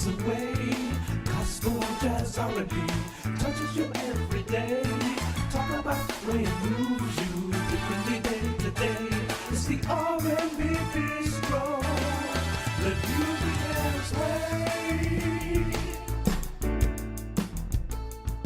is the way. Gospel, jazz, R&B touches you every day. Talk about when it moves you differently day to day. It's the R&B Bistro. Let music have its way.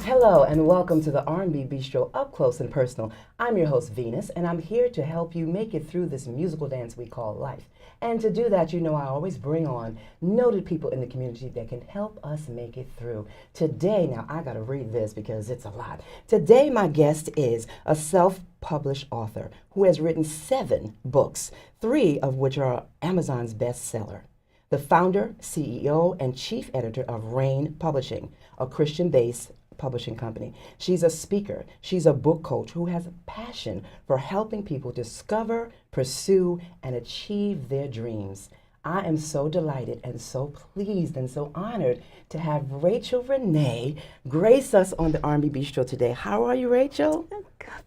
Hello and welcome to the R&B Bistro Up Close and Personal. I'm your host Venus, and I'm here to help you make it through this musical dance we call life. And to do that, you know I always bring on noted people in the community that can help us make it through. Today, now I gotta read this because it's a lot. Today my guest is a self-published author who has written 7 books, 3 of which are Amazon's bestseller. The founder, CEO, and chief editor of Rain Publishing, a Christian-based publishing company. She's a speaker. She's a book coach who has a passion for helping people discover, pursue, and achieve their dreams. I am so delighted and so pleased and so honored to have Rachel Renee grace us on the R&B Bistro today. How are you, Rachel?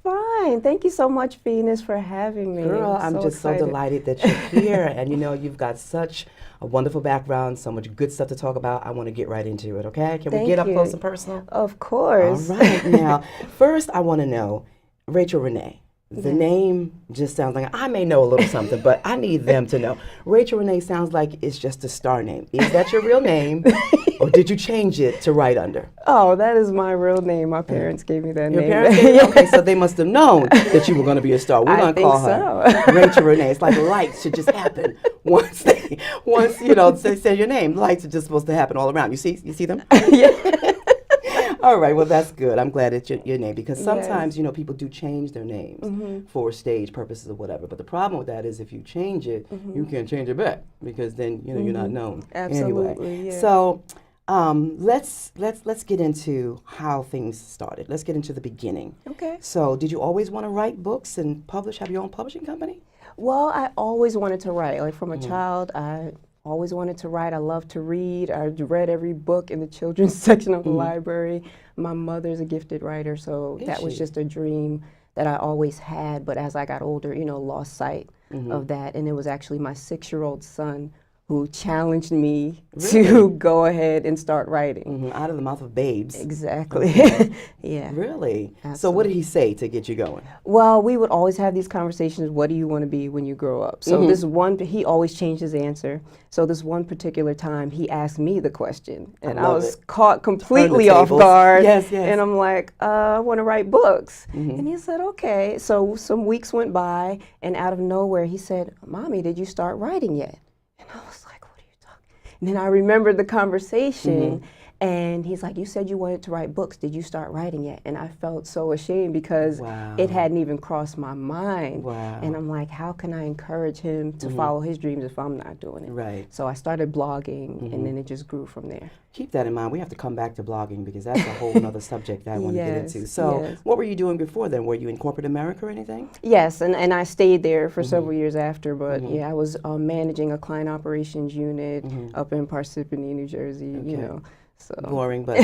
Fine. Thank you so much, Venus, for having me. Girl, I'm just excited. so delighted that you're here. And you know, you've got such a wonderful background, so much good stuff to talk about. I want to get right into it, okay? Can we Thank get up you. close and personal? Of course. All right. Now, first I want to know, Rachel Renee. The name just sounds like, I may know a little something, but I need them to know. Rachel Renee sounds like it's just a star name. Is that your real name, or did you change it to write under? Oh, that is my real name. My parents gave me that Your name. parents gave you? Okay, so they must have known that you were going to be a star. We're going to call her Rachel Renee. It's like lights should just happen once you know, say your name. Lights are just supposed to happen all around. You see them? Yeah. All right, well, that's good. I'm glad it's your name, because sometimes, you know, people do change their names for stage purposes or whatever. But the problem with that is if you change it, you can't change it back, because then, you know, you're not known. Absolutely, anyway. yeah. So let's get into how things started. Let's get into the beginning. Okay. So did you always want to write books and have your own publishing company? Well, I always wanted to write. Like from a child, I always wanted to write. I love to read. I read every book in the children's section of the library. My mother's a gifted writer, so that was just a dream that I always had. But as I got older, you know, lost sight of that. And it was actually my 6-year-old son who challenged me to go ahead and start writing. Out of the mouth of babes. Exactly. Yeah. Really? Absolutely. So what did he say to get you going? Well, we would always have these conversations, what do you want to be when you grow up? So this one, he always changed his answer. So this one particular time, he asked me the question, and I was caught completely off guard. Yes. And I'm like, I want to write books. And he said, okay. So some weeks went by, and out of nowhere, he said, Mommy, did you start writing yet? And I was like, what are you talking? And then I remembered the conversation, and he's like, you said you wanted to write books. Did you start writing yet? And I felt so ashamed because it hadn't even crossed my mind. And I'm like, how can I encourage him to follow his dreams if I'm not doing it? Right. So I started blogging, and then it just grew from there. Keep that in mind. We have to come back to blogging, because that's a whole other subject that I want to get into. So what were you doing before then? Were you in corporate America or anything? Yes, and I stayed there for several years after, but yeah, I was managing a client operations unit up in Parsippany, New Jersey, you know. So. Boring, but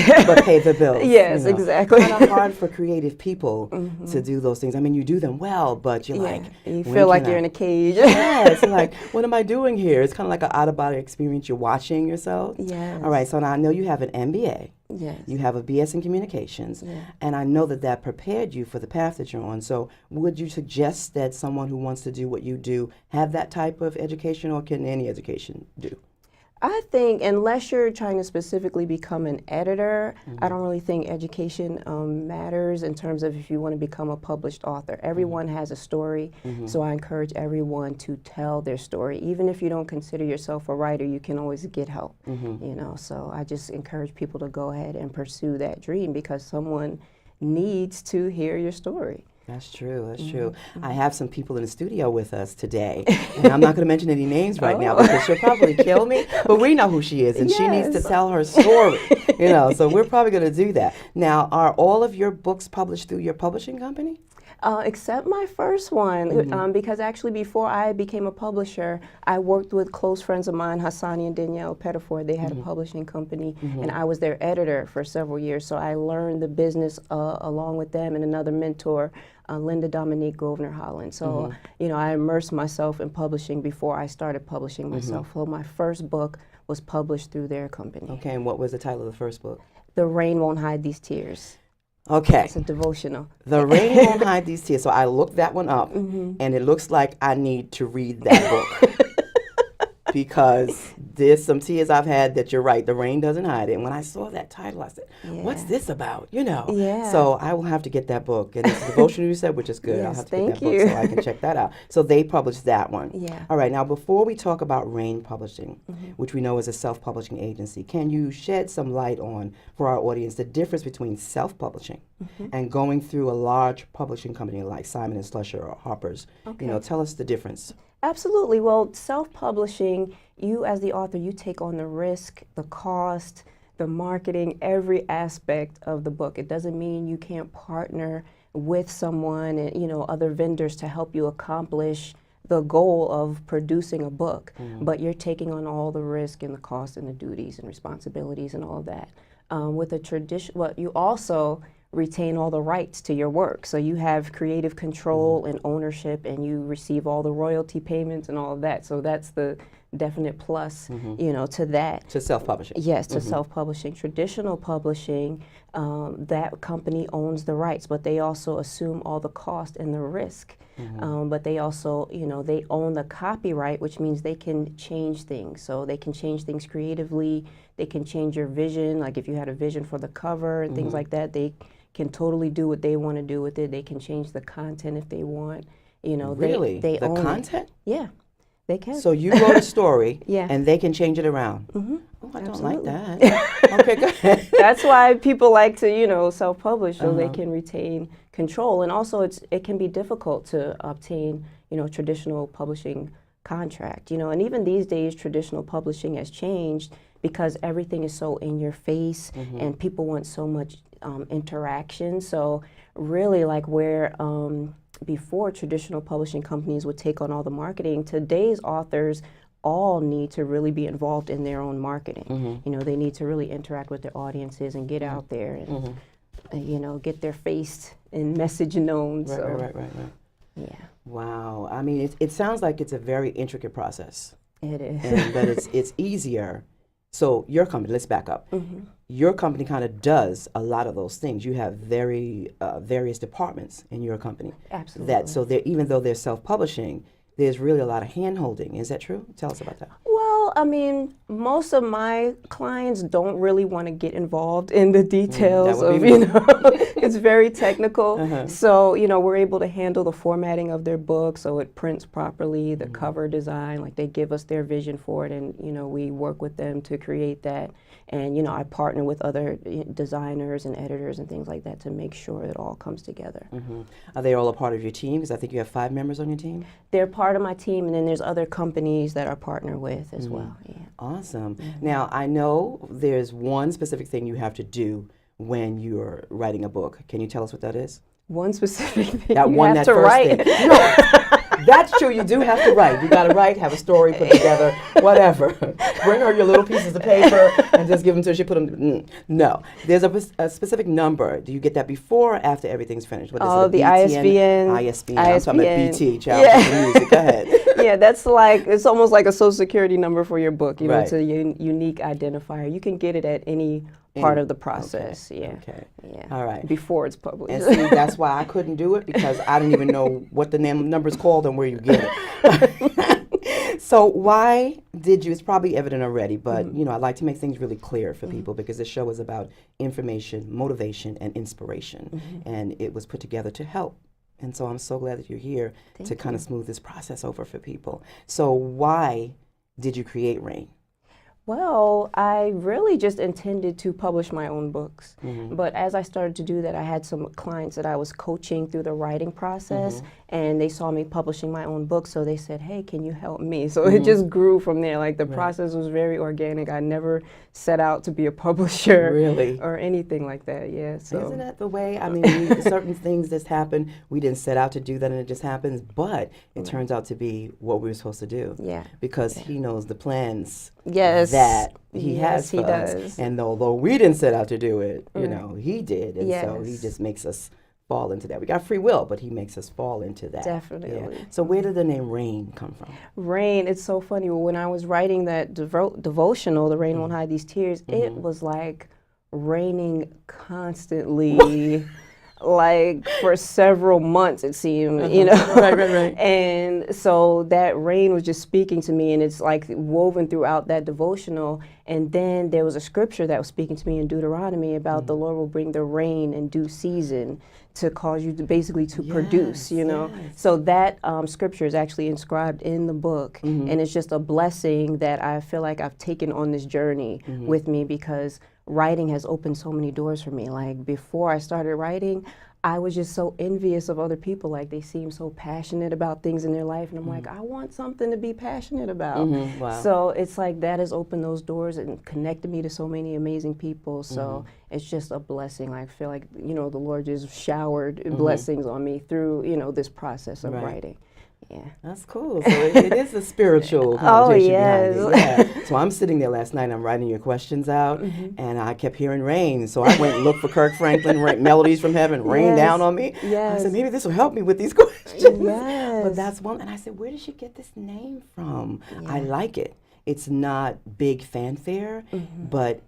pay the bills. Yes, you know. exactly. Kind of hard for creative people to do those things. I mean, you do them well, but you're like, you feel like you're in a cage. Yes, like, what am I doing here? It's kind of like an out-of-body experience. You're watching yourself. Yes. All right, so now I know you have an MBA. Yes. You have a BS in communications, and I know that prepared you for the path that you're on. So would you suggest that someone who wants to do what you do have that type of education, or can any education do? I think unless you're trying to specifically become an editor, I don't really think education matters in terms of if you want to become a published author. Everyone has a story, so I encourage everyone to tell their story. Even if you don't consider yourself a writer, you can always get help, you know. So I just encourage people to go ahead and pursue that dream, because someone needs to hear your story. That's true. That's true. I have some people in the studio with us today, and I'm not going to mention any names right now because she'll probably kill me. But we know who she is, and she needs to tell her story. You know, so we're probably going to do that. Now, are all of your books published through your publishing company? Except my first one, because actually before I became a publisher, I worked with close friends of mine, Hassani and Danielle Pettiford. They had a publishing company, and I was their editor for several years. So I learned the business along with them, and another mentor, Linda Dominique Grosvenor Holland. So, you know, I immersed myself in publishing before I started publishing myself. So my first book was published through their company. Okay, and what was the title of the first book? The Rain Won't Hide These Tears. Okay. It's a devotional. The Rain Won't Hide These Tears. So I looked that one up, and it looks like I need to read that book. Because there's some tears I've had that you're right, the rain doesn't hide it. And when I saw that title, I said, what's this about? You know. Yeah. So I will have to get that book. And it's a devotional you said, which is good. Yes, I'll have to thank get that you. book so I can check that out. So they published that one. Yeah. All right, now before we talk about Rain Publishing, which we know is a self-publishing agency, can you shed some light on, for our audience, the difference between self-publishing and going through a large publishing company like Simon & Slusher or Harper's? Okay. You know, tell us the difference. Absolutely. Well, self-publishing, you as the author, you take on the risk, the cost, the marketing, every aspect of the book. It doesn't mean you can't partner with someone and, you know, other vendors to help you accomplish the goal of producing a book, but you're taking on all the risk and the cost and the duties and responsibilities and all of that. With a tradition, well, you also retain all the rights to your work. So you have creative control and ownership, and you receive all the royalty payments and all of that. So that's the definite plus, you know, to that. To self-publishing. Yes, to self-publishing. Traditional publishing, that company owns the rights, but they also assume all the cost and the risk. But they also, you know, they own the copyright, which means they can change things. So they can change things creatively. They can change your vision. Like if you had a vision for the cover and things like that, they can totally do what they want to do with it. They can change the content if they want. You know, Really? they The own content? It. Yeah, they can. So you wrote a story, Yeah. and they can change it around. Oh, I Absolutely. don't like that. Okay, go ahead. That's why people like to, you know, self-publish so they can retain control. And also, it can be difficult to obtain, you know, traditional publishing contract. You know, and even these days, traditional publishing has changed because everything is so in your face, and people want so much interaction. So really, like where before traditional publishing companies would take on all the marketing, today's authors all need to really be involved in their own marketing. You know, they need to really interact with their audiences and get out there and you know, get their face and message known. Right, so right. yeah, Wow. I mean, it sounds like it's a very intricate process, it is. and but it's easier. So your company, let's back up. Your company kind of does a lot of those things. You have various departments in your company. Absolutely. So even though they're self-publishing, there's really a lot of hand-holding. Is that true? Tell us about that. Well, I mean, most of my clients don't really want to get involved in the details would of, be you me. know, it's very technical. So, you know, we're able to handle the formatting of their book so it prints properly, the cover design, like they give us their vision for it, and, you know, we work with them to create that. And, you know, I partner with other designers and editors and things like that to make sure it all comes together. Are they all a part of your team? Because I think you have 5 members on your team. They're part of my team, and then there's other companies that I partner with as well. Yeah. Awesome. Now, I know there's one specific thing you have to do when you're writing a book. Can you tell us what that is? One specific thing That you one, have that to first write. thing. No, that's true. You do have to write. You got to write, have a story put together, whatever. Bring her your little pieces of paper and just give them to her. She put them. No, there's a specific number. Do you get that before or after everything's finished? What is Oh, it? the ISBN. ISBN. I'm talking about ISBN. BT. Child Yeah. music. Go ahead. Yeah, that's like, it's almost like a social security number for your book. You know, Right. it's a unique identifier. You can get it at any part of the process. Yeah. Okay. Yeah. All right. Before it's published. And see, that's why I couldn't do it, because I didn't even know what the number's called and where you get it. So why did you, it's probably evident already, but you know, I like to make things really clear for people, because this show is about information, motivation, and inspiration. And it was put together to help. And so I'm so glad that you're here to kind of smooth this process over for people. So why did you create Rain? Well, I really just intended to publish my own books. But as I started to do that, I had some clients that I was coaching through the writing process, and they saw me publishing my own book, so they said, hey, can you help me? So it just grew from there. Like the process was very organic. I never set out to be a publisher Really? or anything like that. Yeah. So Isn't that the way? I mean, certain things just happen. We didn't set out to do that, and it just happens. But it turns out to be what we were supposed to do. Yeah. Because he knows the plans Yes. that he Yes, has he for us. does. And although we didn't set out to do it, you know, he did. And so he Yes. just makes us fall into that. We got free will, but he makes us fall into that. Definitely. Yeah. So where did the name Rain come from? Rain, it's so funny. When I was writing that devotional, The Rain Won't Hide These Tears, it was like raining constantly. Like for several months, it seemed, you know. Right. And so that rain was just speaking to me, and it's like woven throughout that devotional. And then there was a scripture that was speaking to me in Deuteronomy about the Lord will bring the rain in due season to cause you to basically to produce, you know. Yes. So that scripture is actually inscribed in the book, and it's just a blessing that I feel like I've taken on this journey with me, because writing has opened so many doors for me. Like before I started writing, I was just so envious of other people. Like they seem so passionate about things in their life, and I'm like, I want something to be passionate about. Wow. So it's like that has opened those doors and connected me to so many amazing people. So it's just a blessing. Like, I feel like, you know, the Lord just showered blessings on me through, you know, this process of writing. Yeah. That's cool. So it is a spiritual connotation behind it. Yeah. So I'm sitting there last night, I'm writing your questions out, and I kept hearing rain. So I went and looked for Kirk Franklin, Melodies from Heaven, Rain Down on Me. Yes. I said, maybe this will help me with these questions. Yes. But that's one. And I said, where did she get this name from? I like it. It's not big fanfare, but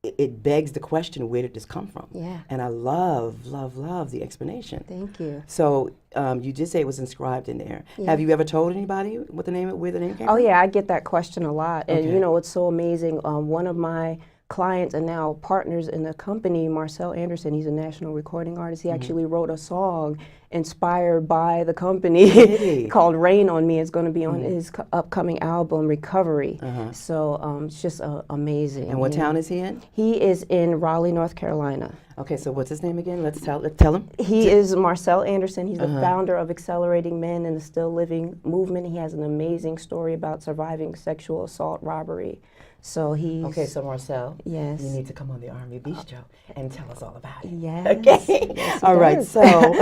it begs the question, where did this come from? Yeah. And I love the explanation. Thank you. So you did say it was inscribed in there. Yeah. Have you ever told anybody what the name, where the name came Oh from? yeah, I get that question a lot. And Okay. you know, it's so amazing. One of my clients and now partners in the company, Marcel Anderson, he's a national recording artist. He actually wrote a song inspired by the company called Rain on Me. It's going to be on his upcoming album, Recovery. So it's just amazing. And what town is he in? He is in Raleigh, North Carolina. Okay, so what's his name again? Let's tell him. He is Marcel Anderson. He's the founder of Accelerating Men and the Still Living movement. He has an amazing story about surviving sexual assault, robbery. So he's... Okay, so Marcel, Yes. you need to come on the R&B Bistro and tell us all about it. Yes. Okay. Yes, he All right. does. So,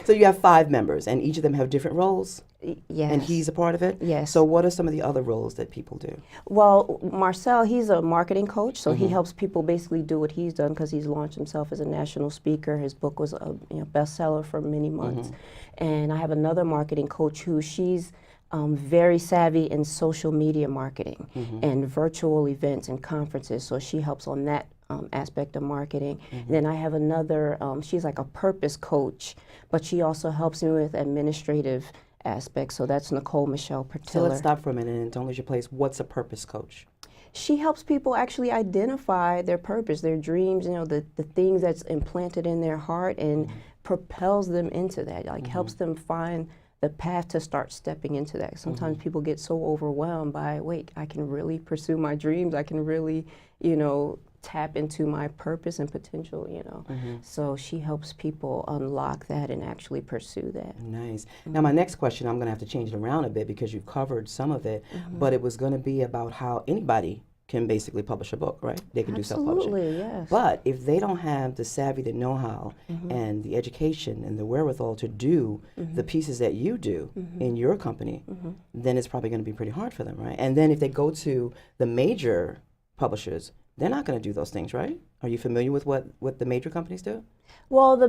so you have 5 members, and each of them have different roles, Yes. and he's a part of it. Yes. So, what are some of the other roles that people do? Well, Marcel, he's a marketing coach, so he helps people basically do what he's done, because he's launched himself as a national speaker. His book was a bestseller for many months. And I have another marketing coach who she's very savvy in social media marketing and virtual events and conferences. So she helps on that aspect of marketing. And then I have another, she's like a purpose coach, but she also helps me with administrative aspects. So that's Nicole Michelle Pertiller. So let's stop for a minute and don't lose your place. What's a purpose coach? She helps people actually identify their purpose, their dreams, you know, the things that's implanted in their heart, and propels them into that, like helps them find the path to start stepping into that. Sometimes people get so overwhelmed by, wait, I can really pursue my dreams, I can really, you know, tap into my purpose and potential, you know. So she helps people unlock that and actually pursue that. Nice. Now, my next question, I'm going to have to change it around a bit because you've covered some of it, but it was going to be about how anybody can basically publish a book, right? They can do self-publishing. Absolutely, yes. But if they don't have the savvy, the know-how, and the education and the wherewithal to do the pieces that you do in your company, then it's probably going to be pretty hard for them, right? And then if they go to the major publishers, they're not going to do those things, right? Are you familiar with what the major companies do? Well,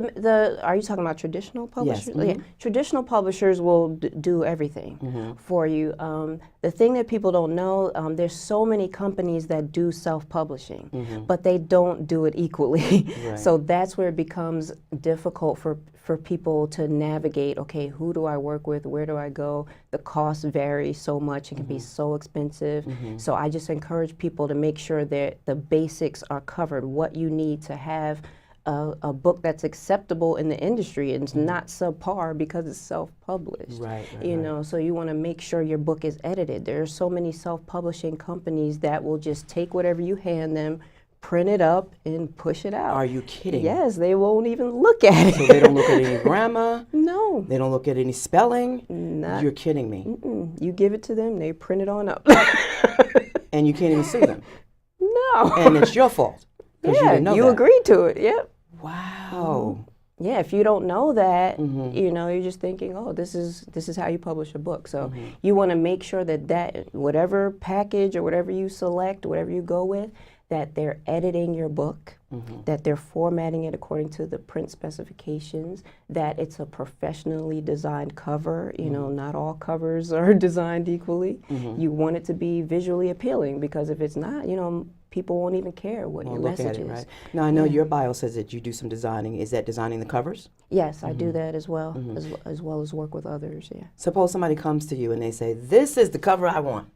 are you talking about traditional publishers? Yes. Yeah. Traditional publishers will do everything for you. The thing that people don't know, there's so many companies that do self-publishing, but they don't do it equally. Right. So that's where it becomes difficult for people to navigate, okay, who do I work with, where do I go? The costs vary so much, it can be so expensive. So I just encourage people to make sure that the basics are covered, what you need to have a book that's acceptable in the industry and it's not subpar because it's self-published. Right, you know, so you want to make sure your book is edited. There are so many self-publishing companies that will just take whatever you hand them, print it up, and push it out. Are you kidding? Yes, they won't even look at it. So they don't look at any grammar? No. They don't look at any spelling? Not, You're kidding me. You give it to them, they print it on up. And you can't even sue them? No. And it's your fault? Yeah, you didn't know you that. agreed to it, yep. Wow. Yeah, if you don't know that, you know, you're just thinking, oh, this is how you publish a book. So you want to make sure that whatever package or whatever you select, whatever you go with, that they're editing your book, that they're formatting it according to the print specifications, that it's a professionally designed cover. You know, not all covers are designed equally. You want it to be visually appealing, because if it's not, you know, people won't even care what your look message at it, is. right? Now, I know your bio says that you do some designing. Is that designing the covers? Yes, I do that as well, as well as work with others, yeah. Suppose somebody comes to you and they say, this is the cover I want.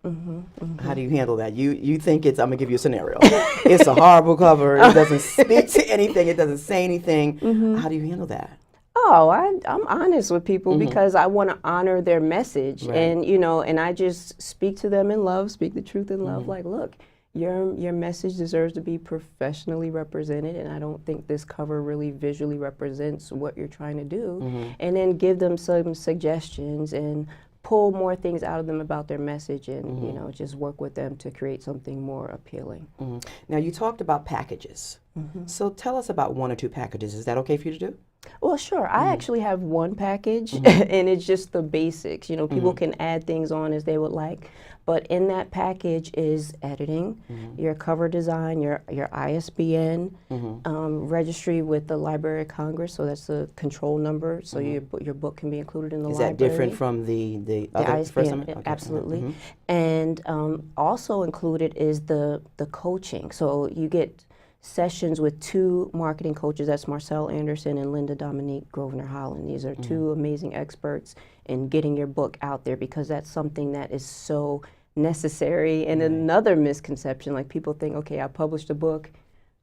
How do you handle that? You think it's, I'm going to give you a scenario. It's a horrible cover. It doesn't speak to anything. It doesn't say anything. How do you handle that? Oh, I'm honest with people because I want to honor their message. Right. And, you know, and I just speak to them in love, speak the truth in love. Like, look, your message deserves to be professionally represented, and I don't think this cover really visually represents what you're trying to do. And then give them some suggestions and pull more things out of them about their message, and you know, just work with them to create something more appealing. Now, you talked about packages. So tell us about 1 or 2 packages. Is that okay for you to do? Well, sure. I actually have one package, and it's just the basics. You know, people can add things on as they would like, but in that package is editing, your cover design, your ISBN, registry with the Library of Congress, so that's the control number, so your book can be included in the library. Is that different from the other ISBN, first one? Okay. absolutely. And also included is the coaching. So you get sessions with 2 marketing coaches. That's Marcel Anderson and Linda Dominique Grosvenor Holland. These are 2 amazing experts in getting your book out there, because that's something that is so necessary. And another misconception, like people think, okay, I published a book,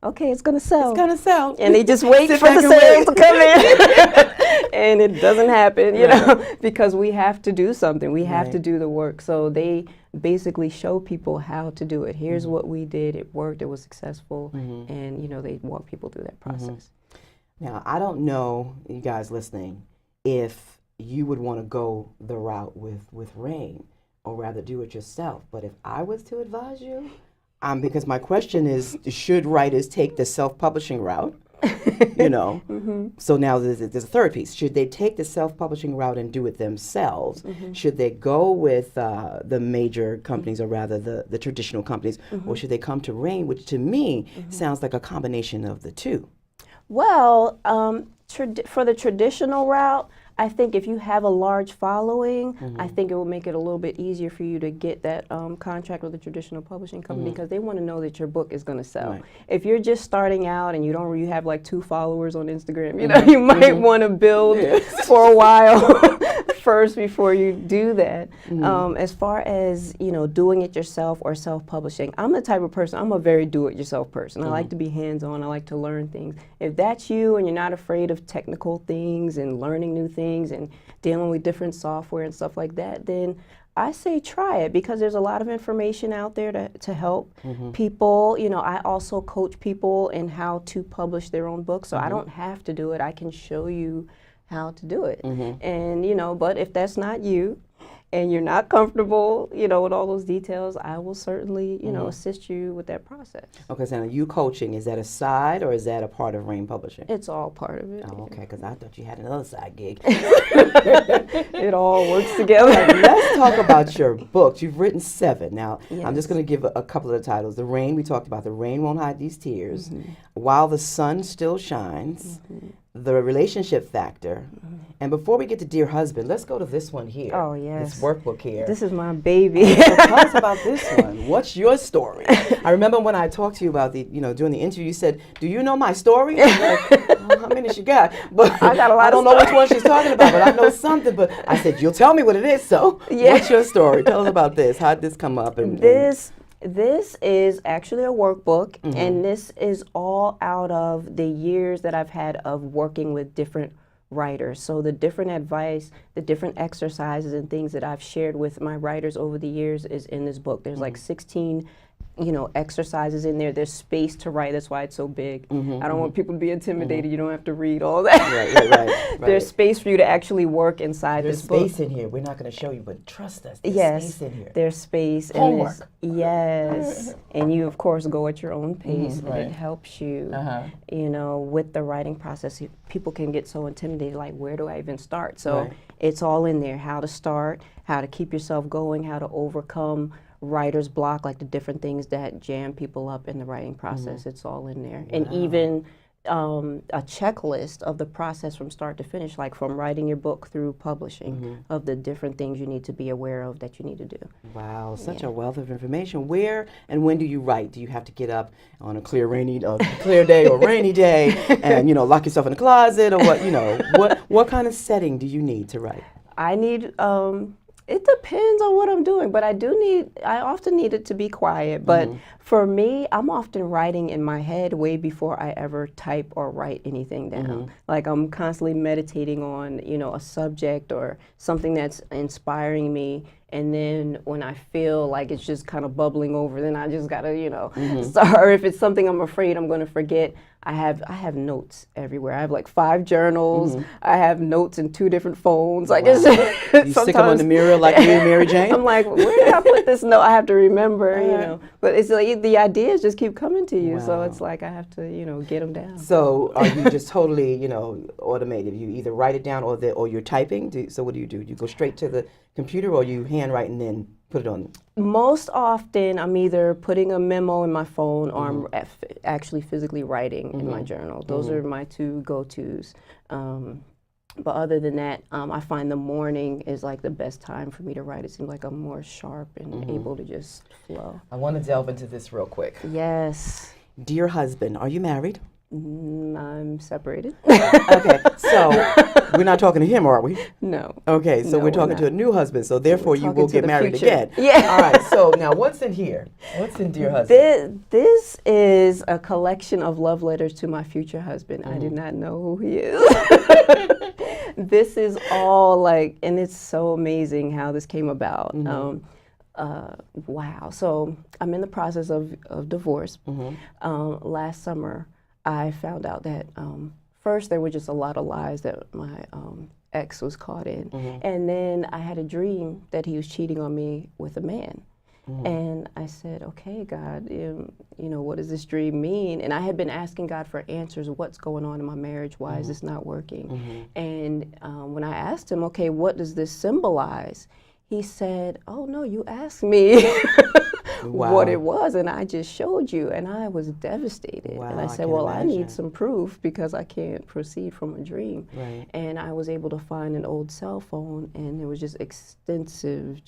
okay, it's gonna sell. It's gonna sell. And they just wait Sit for back the and sales to wait. come in. And it doesn't happen, you know, because we have to do something. We have to do the work. So they basically show people how to do it. Here's what we did. It worked. It was successful. And, you know, they walk people through that process. Now, I don't know, you guys listening, if you would want to go the route with Rain, or rather do it yourself. But if I was to advise you, because my question is, should writers take the self-publishing route? You know, so now there's a third piece. Should they take the self-publishing route and do it themselves? Should they go with the major companies, or rather the traditional companies, or should they come to Rain, which to me sounds like a combination of the two? Well, for the traditional route, I think if you have a large following, I think it will make it a little bit easier for you to get that contract with a traditional publishing company, because they want to know that your book is going to sell. Right. If you're just starting out and you have like 2 followers on Instagram, you know, you might want to build for a while first before you do that. As far as, you know, doing it yourself or self-publishing, I'm the type of person, I'm a very do-it-yourself person. I like to be hands-on. I like to learn things. If that's you and you're not afraid of technical things and learning new things and dealing with different software and stuff like that, then I say try it, because there's a lot of information out there to help people. You know, I also coach people in how to publish their own books, so I don't have to do it. I can show you how to do it. And, you know, but if that's not you and you're not comfortable, you know, with all those details, I will certainly, you know, assist you with that process. Okay, so now you coaching, is that a side or is that a part of Rain Publishing? It's all part of it. Oh, okay, because I thought you had another side gig. It all works together. Let's talk about your books. You've written 7. Now, I'm just Yes. going to give a couple of the titles. The Rain, we talked about. The Rain Won't Hide These Tears. While the Sun Still Shines. The Relationship Factor. And before we get to Dear Husband, let's go to this one here. Oh, yes. This workbook here. This is my baby. So tell us about this one. What's your story? I remember when I talked to you about during the interview, you said, "Do you know my story?" I'm like, "Oh, how many she got?" But I got a lot I don't of know which one she's talking about, but I know something. But I said, "You'll tell me what it is." So, what's your story? Tell us about this. How did this come up? This is actually a workbook, and this is all out of the years that I've had of working with different writers. So the different advice, the different exercises and things that I've shared with my writers over the years is in this book. There's like 16 exercises in there. There's space to write. That's why it's so big. I don't want people to be intimidated. You don't have to read all that. Right. There's space for you to actually work inside There's this book. space in here. We're not going to show you, but trust us. There's Yes, space in here. there's space. Homework. Yes, and you of course go at your own pace, right. and it helps you, Uh-huh. with the writing process. People can get so intimidated, like, where do I even start? So Right. it's all in there: how to start, how to keep yourself going, how to overcome writer's block, like the different things that jam people up in the writing process. It's all in there. And even a checklist of the process from start to finish, like from writing your book through publishing, of the different things you need to be aware of that you need to do. Wow, such a wealth of information. Where and when do you write? Do you have to get up on a clear day or rainy day and, lock yourself in the closet, or what kind of setting do you need to write? I need, it depends on what I'm doing, but I often need it to be quiet. But for me, I'm often writing in my head way before I ever type or write anything down. Like I'm constantly meditating on, a subject or something that's inspiring me. And then when I feel like it's just kind of bubbling over, then I just gotta, start. Or if it's something I'm afraid I'm going to forget, I have notes everywhere. I have like 5 journals. I have notes in 2 different phones. Like it's you stick them on the mirror like me and Mary Jane. I'm like, where did I put this note? I have to remember, But it's like the ideas just keep coming to you, so it's like I have to, get them down. So are you just totally, automated? You either write it down or you're typing. So what do? You go straight to the computer, or you handwrite and then put it on? Most often, I'm either putting a memo in my phone or I'm actually physically writing in my journal. Those are my 2 go-tos. But other than that, I find the morning is like the best time for me to write. It seems like I'm more sharp and able to just flow. I want to delve into this real quick. Yes. Dear husband, are you married? I'm separated. Okay, so we're not talking to him, are we? No. Okay, so No, we're talking to a new husband, so therefore you will get married again. Yeah. All right, so now what's in here? What's in Dear Husband? This is a collection of love letters to my future husband. I did not know who he is. This is all and it's so amazing how this came about. Wow. So I'm in the process of divorce. Last summer, I found out that first there were just a lot of lies that my ex was caught in. And then I had a dream that he was cheating on me with a man. And I said, okay, God, what does this dream mean? And I had been asking God for answers. What's going on in my marriage? Why is this not working? And when I asked him, okay, what does this symbolize? He said, oh, no, you asked me what it was, and I just showed you. And I was devastated. Wow, and I said, I need some proof because I can't proceed from a dream. Right. And I was able to find an old cell phone, and there was just extensive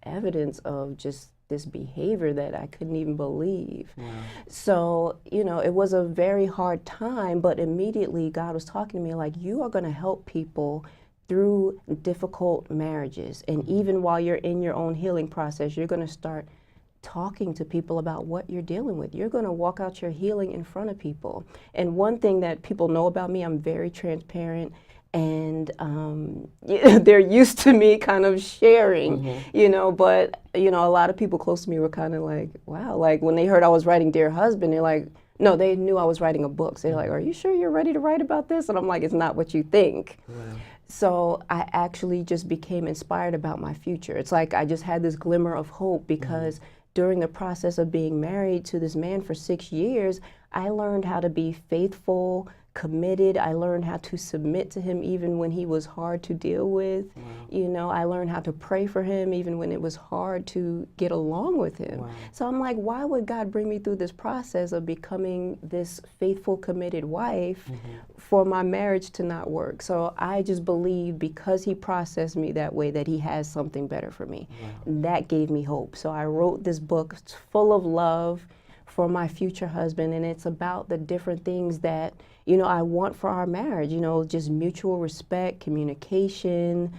evidence of just this behavior that I couldn't even believe. Wow. So, it was a very hard time, but immediately God was talking to me like, you are going to help people through difficult marriages. And even while you're in your own healing process, you're going to start talking to people about what you're dealing with. You're going to walk out your healing in front of people. And one thing that people know about me, I'm very transparent. And they're used to me kind of sharing, but, a lot of people close to me were kind of like, wow, like when they heard I was writing Dear Husband, they're like, no, they knew I was writing a book. So they're like, are you sure you're ready to write about this? And I'm like, it's not what you think. Wow. So I actually just became inspired about my future. It's like I just had this glimmer of hope because during the process of being married to this man for 6 years, I learned how to be faithful, committed. I learned how to submit to him even when he was hard to deal with. Wow. I learned how to pray for him even when it was hard to get along with him. Wow. So I'm like, why would God bring me through this process of becoming this faithful, committed wife for my marriage to not work? So I just believe because he processed me that way that he has something better for me. Wow. And that gave me hope. So I wrote this book. It's full of love for my future husband, and it's about the different things that I want for our marriage, just mutual respect, communication,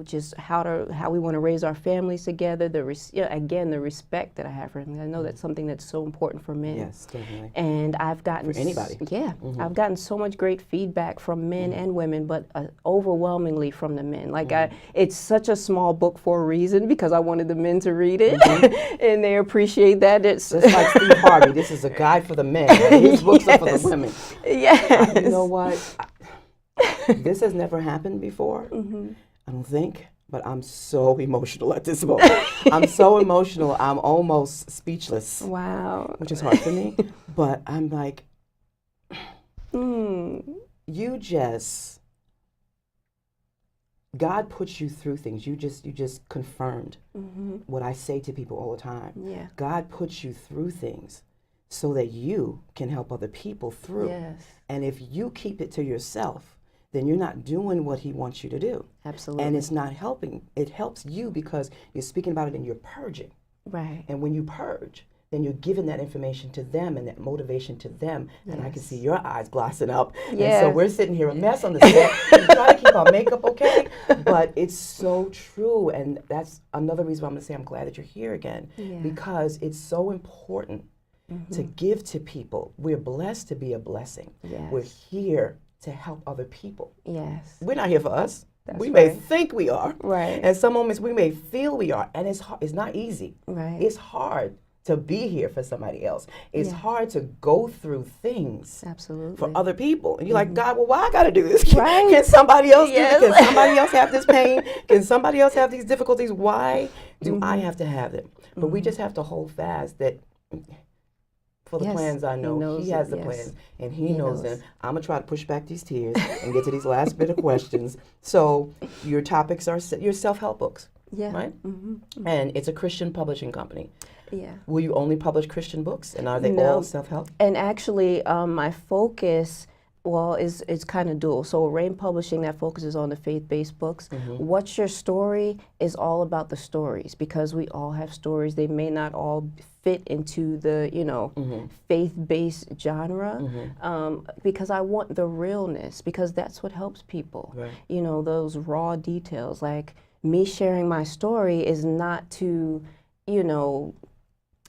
just how we want to raise our families together. The respect that I have for him. I know that's something that's so important for men. Yes, definitely. And I've gotten for anybody. I've gotten so much great feedback from men and women, but overwhelmingly from the men. Like it's such a small book for a reason because I wanted the men to read it, and they appreciate that. It's just like Steve Harvey. This is a guide for the men. His books are for the women. Yes. You know what? This has never happened before. I don't think, but I'm so emotional at this moment. I'm so emotional, I'm almost speechless. Wow. Which is hard for me. But I'm like, you just God puts you through things. You just confirmed what I say to people all the time. Yeah. God puts you through things so that you can help other people through. Yes. And if you keep it to yourself, then you're not doing what he wants you to do. Absolutely. And it's not helping. It helps you because you're speaking about it and you're purging. Right. And when you purge, then you're giving that information to them and that motivation to them. And I can see your eyes glossing up. And so we're sitting here a mess on the set. We try to keep our makeup okay, but it's so true. And that's another reason why I'm going to say I'm glad that you're here again, because it's so important to give to people. We're blessed to be a blessing. Yes. We're here to help other people. Yes. We're not here for us. That's we may right. think we are. Right. And some moments we may feel we are. And it's not easy. Right. It's hard to be here for somebody else. It's Yeah. hard to go through things Absolutely. for other people. And you're like, God, well, why I got to do this? Right. Can somebody else Yes. do it? Can somebody else have this pain? Can somebody else have these difficulties? Why do I have to have them? But we just have to hold fast that for the Yes, plans I know, knows he has it, the yes. plans, and he knows them. knows. I'm going to try to push back these tears and get to these last bit of questions. So your topics are your self-help books, Yeah. right? Mm-hmm. And it's a Christian publishing company. Yeah. Will you only publish Christian books, and are they No. all self-help? And actually, my focus, is kind of dual. So Rain Publishing, that focuses on the faith-based books. What's Your Story is all about the stories, because we all have stories. They may not all fit into the, faith-based genre, because I want the realness, because that's what helps people. Right. Those raw details. Like me sharing my story is not to,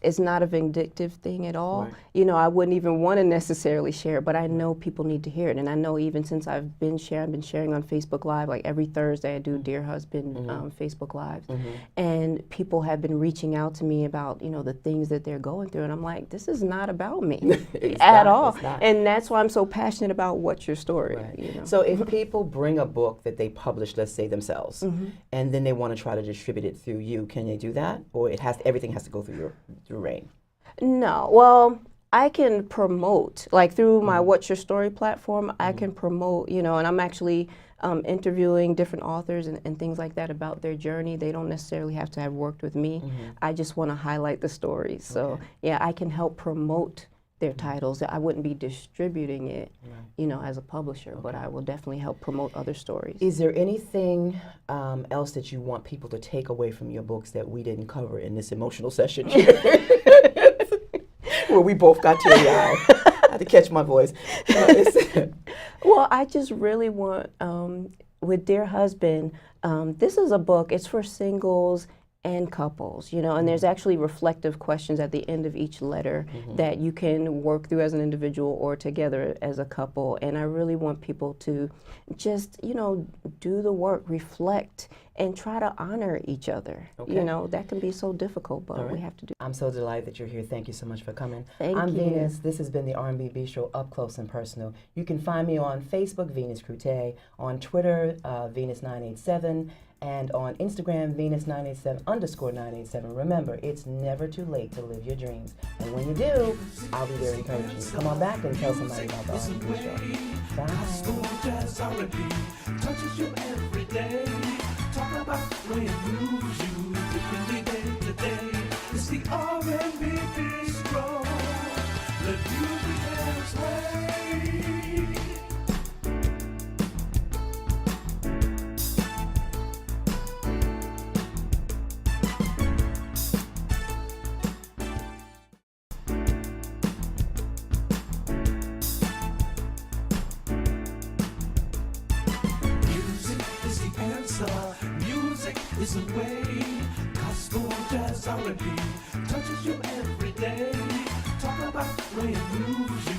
it's not a vindictive thing at all. Right. I wouldn't even want to necessarily share it, but I know people need to hear it. And I know even since I've been sharing on Facebook Live, like every Thursday I do Dear Husband Facebook Lives. And people have been reaching out to me about, the things that they're going through. And I'm like, this is not about me at all. It's not. And that's why I'm so passionate about What's Your Story. Right. So if people bring a book that they publish, let's say themselves, and then they want to try to distribute it through you, can they do that? Or everything has to go through Rain? No. Well, I can promote, like through my What's Your Story platform, I can promote, and I'm actually interviewing different authors and things like that about their journey. They don't necessarily have to have worked with me. I just want to highlight the stories. So, yeah, I can help promote their titles. I wouldn't be distributing it, as a publisher, but I will definitely help promote other stories. Is there anything else that you want people to take away from your books that we didn't cover in this emotional session here? Where we both got teary-eyed. I had to catch my voice. Well, I just really want, with Dear Husband, this is a book, it's for singles and couples, and there's actually reflective questions at the end of each letter that you can work through as an individual or together as a couple. And I really want people to just, do the work, reflect, and try to honor each other. That can be so difficult, but we have to do. I'm so delighted that you're here. Thank you so much for coming. Thank I'm you. Venus. This has been the R&B Bistro Up Close and Personal. You can find me on Facebook, Venus Crute, on Twitter, Venus987, and on Instagram, Venus987_987. Remember, it's never too late to live your dreams. And when you do, I'll be there encouraging you. Come on back and tell somebody about the R&B Bistro. Bye. Jazz R&B touches you every day. Talk about when it moves you differently day to day. It's the R&B Bistro. Let music have its way. Music is the answer. Music is the way. Gospel, jazz, R&B touches you every day. Talk about when it moves you